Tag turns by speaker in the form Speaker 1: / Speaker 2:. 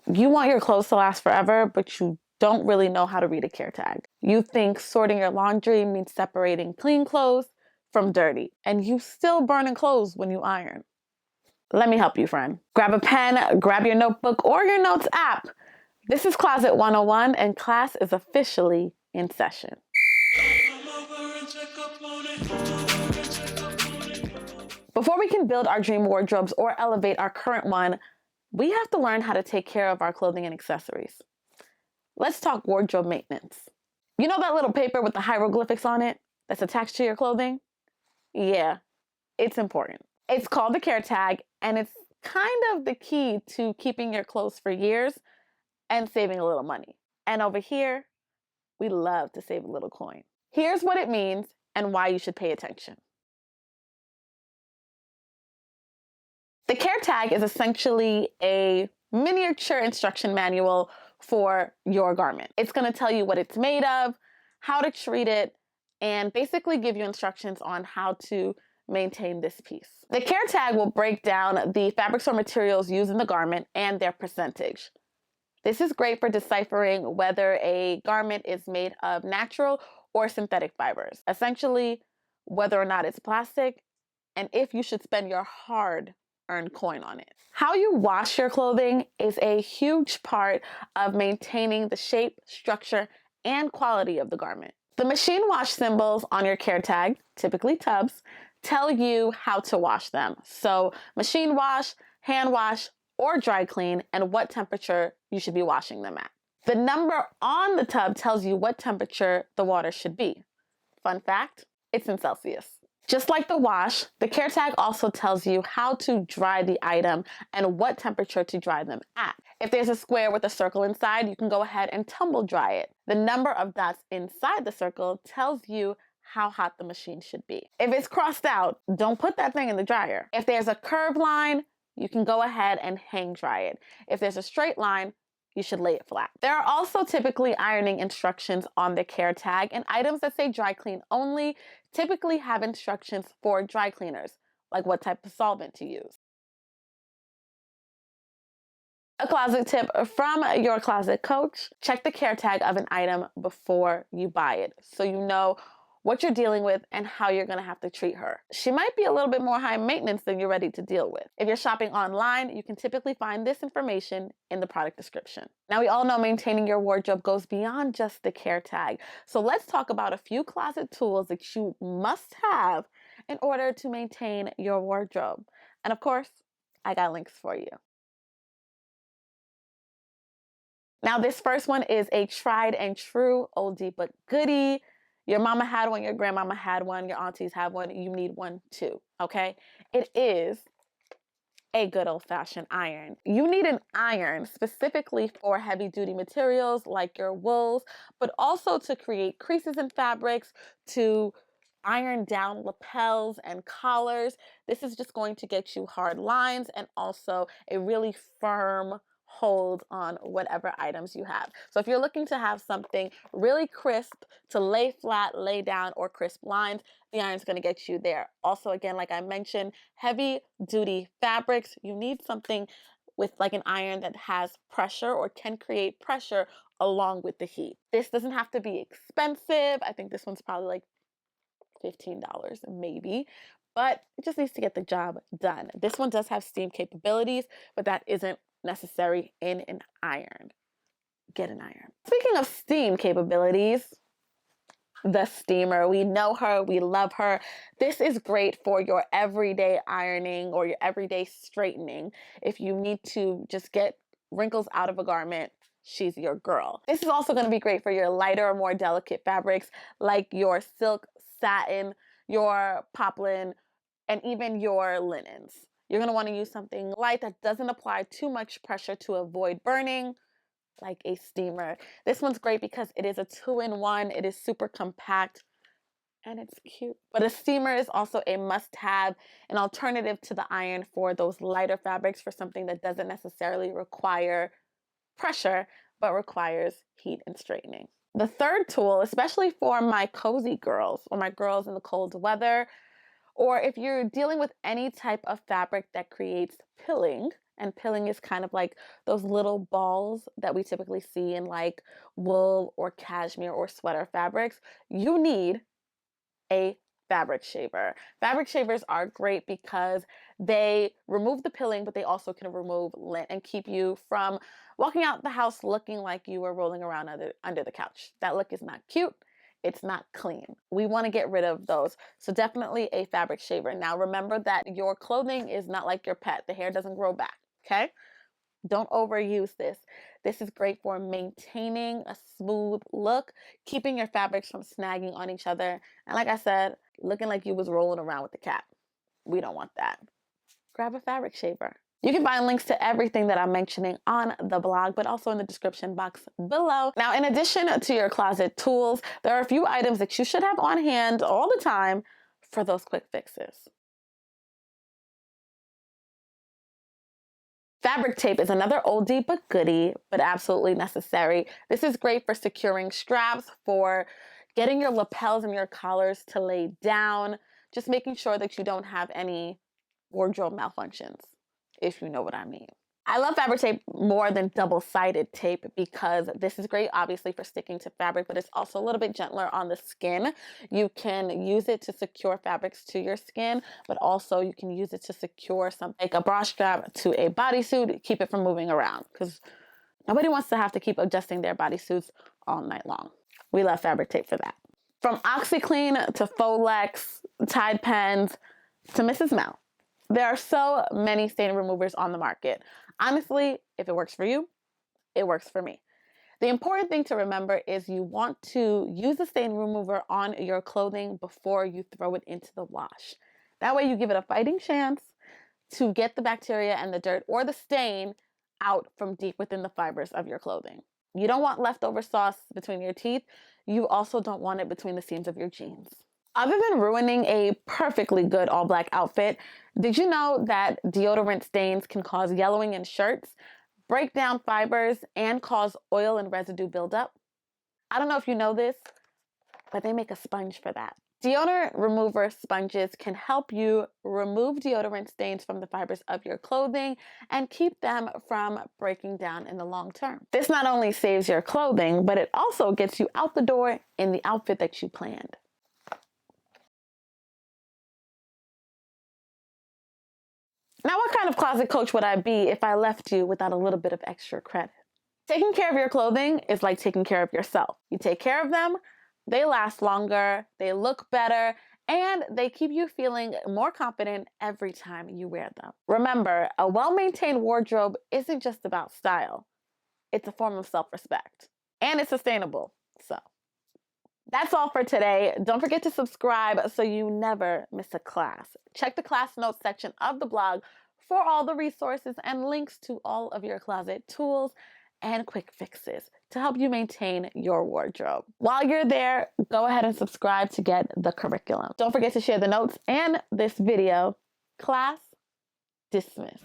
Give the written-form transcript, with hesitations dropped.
Speaker 1: You want your clothes to last forever, but you don't really know how to read a care tag. You think sorting your laundry means separating clean clothes from dirty, and you still burning clothes when you iron. Let me help you, friend. Grab a pen, grab your notebook or your notes app. This is Closet 101, and class is officially in session. Before we can build our dream wardrobes or elevate our current one, we have to learn how to take care of our clothing and accessories. Let's talk wardrobe maintenance. You know that little paper with the hieroglyphics on it that's attached to your clothing? Yeah, it's important. It's called the care tag, and it's kind of the key to keeping your clothes for years and saving a little money. And over here, we love to save a little coin. Here's what it means and why you should pay attention. The care tag is essentially a miniature instruction manual for your garment. It's going to tell you what it's made of, how to treat it, and basically give you instructions on how to maintain this piece. The care tag will break down the fabrics or materials used in the garment and their percentage. This is great for deciphering whether a garment is made of natural or synthetic fibers, essentially whether or not it's plastic, and if you should spend your hard-earned coin on it. How you wash your clothing is a huge part of maintaining the shape, structure, and quality of the garment. The machine wash symbols on your care tag, typically tubs, tell you how to wash them. So machine wash, hand wash, or dry clean, and what temperature you should be washing them at. The number on the tub tells you what temperature the water should be. Fun fact, it's in Celsius. Just like the wash, the care tag also tells you how to dry the item and what temperature to dry them at. If there's a square with a circle inside, you can go ahead and tumble dry it. The number of dots inside the circle tells you how hot the machine should be. If it's crossed out, don't put that thing in the dryer. If there's a curved line, you can go ahead and hang dry it. If there's a straight line, you should lay it flat. There are also typically ironing instructions on the care tag, and items that say dry clean only typically have instructions for dry cleaners, like what type of solvent to use. A closet tip from your closet coach: check the care tag of an item before you buy it so you know what you're dealing with and how you're going to have to treat her. She might be a little bit more high maintenance than you're ready to deal with. If you're shopping online, you can typically find this information in the product description. Now, we all know maintaining your wardrobe goes beyond just the care tag. So let's talk about a few closet tools that you must have in order to maintain your wardrobe. And of course, I got links for you. Now, this first one is a tried and true oldie but goodie. Your mama had one, your grandmama had one, your aunties have one, you need one too, okay? It is a good old-fashioned iron. You need an iron specifically for heavy-duty materials like your wools, but also to create creases in fabrics, to iron down lapels and collars. This is just going to get you hard lines and also a really firm hold on whatever items you have. So if you're looking to have something really crisp to lay flat, lay down, or crisp lines, the iron's going to get you there. Also, again, like I mentioned, heavy duty fabrics, you need something with like an iron that has pressure or can create pressure along with the heat. This doesn't have to be expensive. I think this one's probably like $15 maybe, but it just needs to get the job done. This one does have steam capabilities, but that isn't necessary in an iron. Get an iron. Speaking of steam capabilities, the steamer. We know her, we love her. This is great for your everyday ironing or your everyday straightening. If you need to just get wrinkles out of a garment, she's your girl. This is also going to be great for your lighter or more delicate fabrics like your silk, satin, your poplin, and even your linens. You're going to want to use something light that doesn't apply too much pressure to avoid burning, like a steamer. This one's great because it is a 2-in-1. It is super compact and it's cute. But a steamer is also a must-have, an alternative to the iron for those lighter fabrics, for something that doesn't necessarily require pressure, but requires heat and straightening. The third tool, especially for my cozy girls or my girls in the cold weather, or if you're dealing with any type of fabric that creates pilling, And pilling is kind of like those little balls that we typically see in like wool or cashmere or sweater fabrics. You need a fabric shaver. Fabric shavers are great because they remove the pilling, but they also can remove lint and keep you from walking out the house looking like you were rolling around under the couch. That look is not cute. It's not clean. We want to get rid of those. So definitely a fabric shaver. Now remember that your clothing is not like your pet. The hair doesn't grow back, okay? Don't overuse this. This is great for maintaining a smooth look, keeping your fabrics from snagging on each other, and like I said, looking like you was rolling around with the cat. We don't want that. Grab a fabric shaver. You can find links to everything that I'm mentioning on the blog, but also in the description box below. Now, in addition to your closet tools, there are a few items that you should have on hand all the time for those quick fixes. Fabric tape is another oldie but goodie, but absolutely necessary. This is great for securing straps, for getting your lapels and your collars to lay down, just making sure that you don't have any wardrobe malfunctions, if you know what I mean. I love fabric tape more than double-sided tape because this is great, obviously, for sticking to fabric, but it's also a little bit gentler on the skin. You can use it to secure fabrics to your skin, but also you can use it to secure something like a bra strap to a bodysuit, keep it from moving around, because nobody wants to have to keep adjusting their bodysuits all night long. We love fabric tape for that. From OxiClean to Folex, Tide Pens to Mrs. Mel. There are so many stain removers on the market. Honestly, if it works for you, it works for me. The important thing to remember is you want to use the stain remover on your clothing before you throw it into the wash. That way you give it a fighting chance to get the bacteria and the dirt or the stain out from deep within the fibers of your clothing. You don't want leftover sauce between your teeth. You also don't want it between the seams of your jeans. Other than ruining a perfectly good all-black outfit, did you know that deodorant stains can cause yellowing in shirts, break down fibers, and cause oil and residue buildup? I don't know if you know this, but they make a sponge for that. Deodorant remover sponges can help you remove deodorant stains from the fibers of your clothing and keep them from breaking down in the long term. This not only saves your clothing, but it also gets you out the door in the outfit that you planned. Now, what kind of closet coach would I be if I left you without a little bit of extra credit? Taking care of your clothing is like taking care of yourself. You take care of them, they last longer, they look better, and they keep you feeling more confident every time you wear them. Remember, a well-maintained wardrobe isn't just about style. It's a form of self-respect. And it's sustainable, so. That's all for today. Don't forget to subscribe so you never miss a class. Check the class notes section of the blog for all the resources and links to all of your closet tools and quick fixes to help you maintain your wardrobe. While you're there, go ahead and subscribe to get the curriculum. Don't forget to share the notes and this video. Class dismissed.